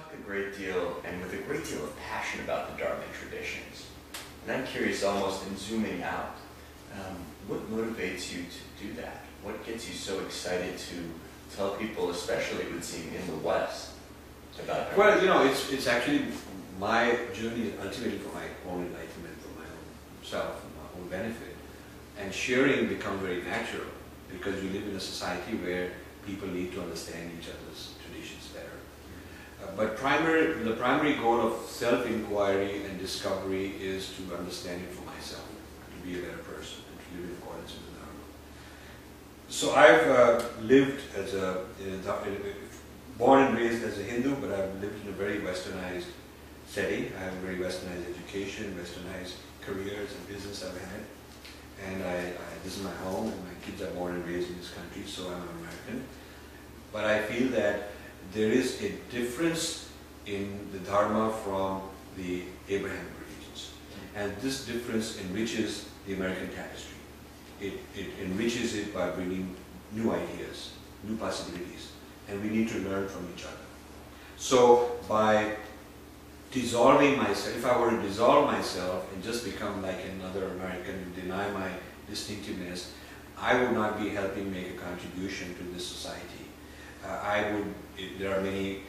talk a great deal, and with a great deal of passion about the Dharma traditions. And I'm curious, almost in zooming out, what motivates you to do that? What gets you so excited to tell people, especially it would seem in the West, about Dharma? Well, you know, it's actually my journey ultimately for my own enlightenment, for my own self, for my own benefit. And sharing becomes very natural because we live in a society where people need to understand each other's traditions better. But the primary goal of self-inquiry and discovery is to understand it for myself, to be a better person, and to live in accordance with the Dharma. So I've lived as born and raised as a Hindu, but I've lived in a very westernized setting. I have a very westernized education, westernized careers and business I've had. And this is my home, and my kids are born and raised in this country, so I'm an American. But I feel that there is a difference in the Dharma from the Abrahamic religions. And this difference enriches the American tapestry. It enriches it by bringing new ideas, new possibilities, and we need to learn from each other. So by dissolving myself, if I were to dissolve myself and just become like another American and deny my distinctiveness, I would not be helping make a contribution to this society. There are many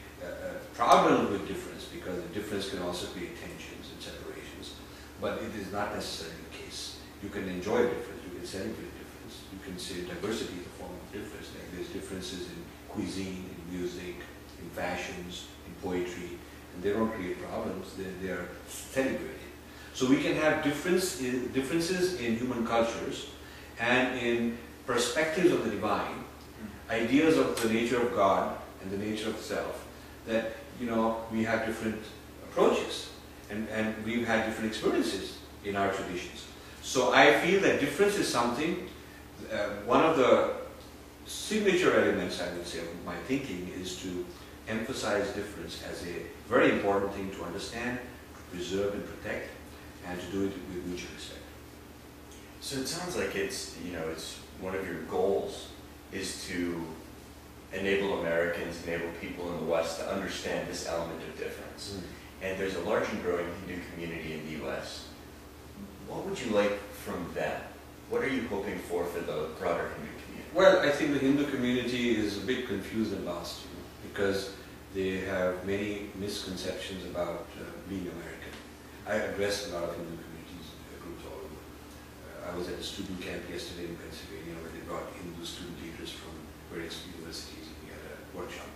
problems with difference, because the difference can also create tensions and separations, but it is not necessarily the case. You can enjoy difference, you can celebrate difference, you can say diversity is a form of difference. Like there's differences in cuisine, in music, in fashions, in poetry, and they don't create problems, they are celebrated. So we can have differences in human cultures and in perspectives of the divine, ideas of the nature of God and the nature of self, that, you know, we have different approaches and we've had different experiences in our traditions. So I feel that difference is something, one of the signature elements, I would say, of my thinking is to emphasize difference as a very important thing to understand, to preserve and protect, and to do it with mutual respect. So it sounds like it's one of your goals is to enable Americans, enable people in the West to understand this element of difference. And there's a large and growing Hindu community in the US. What would you like from them? What are you hoping for the broader Hindu community? Well, I think the Hindu community is a bit confused and lost, because they have many misconceptions about being American. I addressed a lot of Hindu communities, groups all over. I was at a student camp yesterday in Pennsylvania where they brought Hindu student leaders from various universities, and we had a workshop.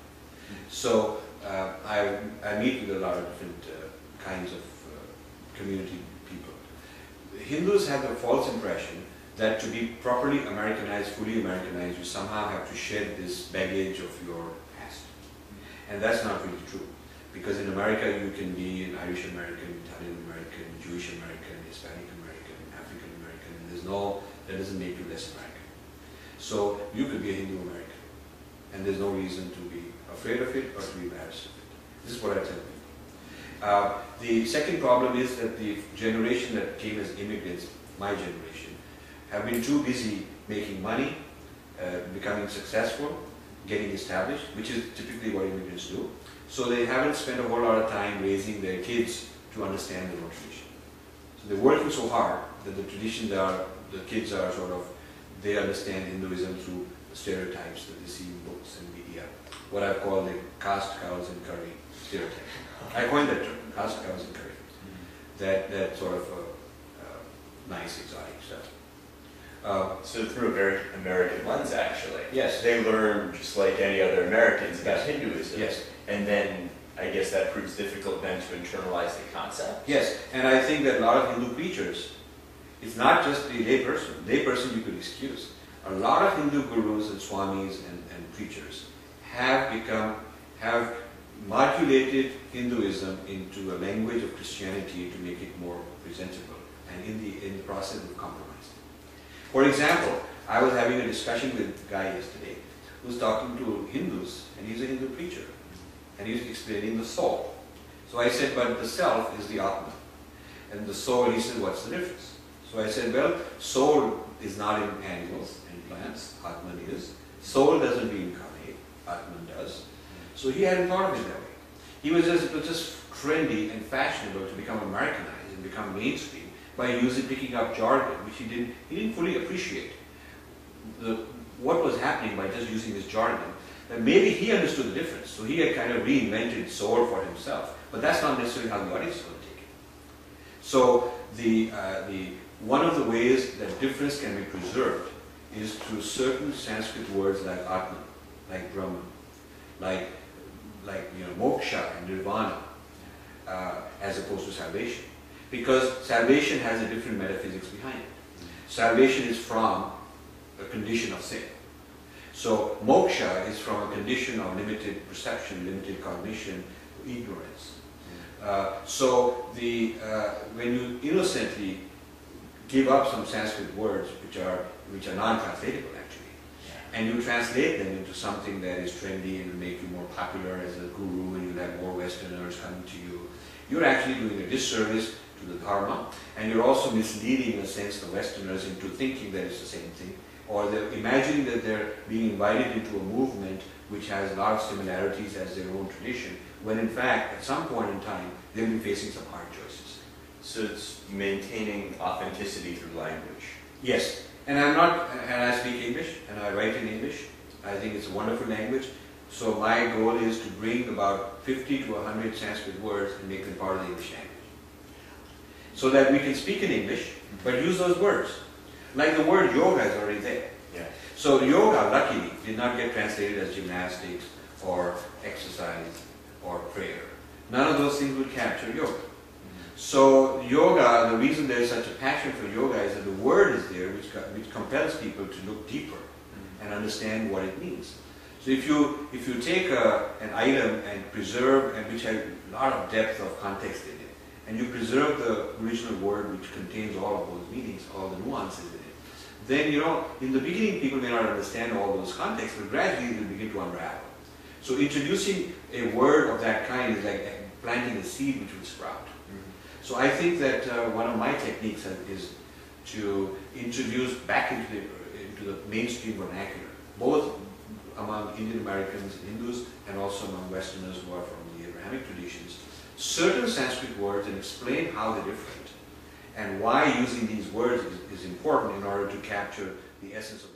So I meet with a lot of different kinds of community people. The Hindus have the false impression that to be properly Americanized, fully Americanized, you somehow have to shed this baggage of your past. And that's not really true. Because in America you can be an Irish American, Italian American, Jewish American, Hispanic American, African American, and that doesn't make you less American. So you could be a Hindu American, and there's no reason to be afraid of it or to be embarrassed of it. This is what I tell people. The second problem is that the generation that came as immigrants, my generation, have been too busy making money, becoming successful, getting established, which is typically what immigrants do. So they haven't spent a whole lot of time raising their kids to understand their own tradition. So they're working so hard that the kids are sort of, they understand Hinduism through the stereotypes that they see in books and media. What I call the caste, cows and curry stereotype. I coined that term, caste, cows and curry. That sort of nice exotic stuff. So through a very American lens, actually. Yes. They learn just like any other Americans about Hinduism. Yes. And then I guess that proves difficult then to internalize the concept. Yes, and I think that a lot of Hindu preachers, it's not just the layperson you could excuse. A lot of Hindu gurus and swamis and preachers have modulated Hinduism into a language of Christianity to make it more presentable, and in the process of compromised. For example, I was having a discussion with a guy yesterday who was talking to Hindus, and he's a Hindu preacher, and he was explaining the soul. So I said, but the self is the Atma, and the soul, he said, what's the difference? So I said, well, soul is not in animals and plants, Atman is. Soul doesn't reincarnate, Atman does. So he hadn't thought of it that way. It was just trendy and fashionable to become Americanized and become mainstream by picking up jargon, which he didn't fully appreciate what was happening by just using this jargon. And maybe he understood the difference, so he had kind of reinvented soul for himself. But that's not necessarily how the audience is going to take it. So one of the ways that difference can be preserved is through certain Sanskrit words like Atman, like Brahman, like moksha and nirvana, as opposed to salvation. Because salvation has a different metaphysics behind it. Salvation is from a condition of sin. So moksha is from a condition of limited perception, limited cognition, ignorance. So when you innocently give up some Sanskrit words which are non-translatable actually, and you translate them into something that is trendy and will make you more popular as a guru, and you'll have more Westerners coming to you, you're actually doing a disservice to the Dharma, and you're also misleading, in a sense, the Westerners into thinking that it's the same thing, or they're imagining that they're being invited into a movement which has a lot of similarities as their own tradition, when in fact, at some point in time, they'll be facing some hard choices. So it's maintaining authenticity through language. Yes, and I speak English, and I write in English. I think it's a wonderful language. So my goal is to bring about 50 to 100 Sanskrit words and make them part of the English language. So that we can speak in English, but use those words. Like the word yoga is already there. Yeah. So yoga, luckily, did not get translated as gymnastics or exercise or prayer. None of those things would capture yoga. So yoga, the reason there is such a passion for yoga is that the word is there, which compels people to look deeper and understand what it means. So if you take an item and preserve, and which has a lot of depth of context in it, and you preserve the original word which contains all of those meanings, all the nuances in it, then in the beginning people may not understand all those contexts, but gradually it will begin to unravel. So introducing a word of that kind is like planting a seed which will sprout. So I think that one of my techniques is to introduce back into the mainstream vernacular, both among Indian Americans, Hindus, and also among Westerners who are from the Abrahamic traditions, certain Sanskrit words, and explain how they're different and why using these words is important in order to capture the essence of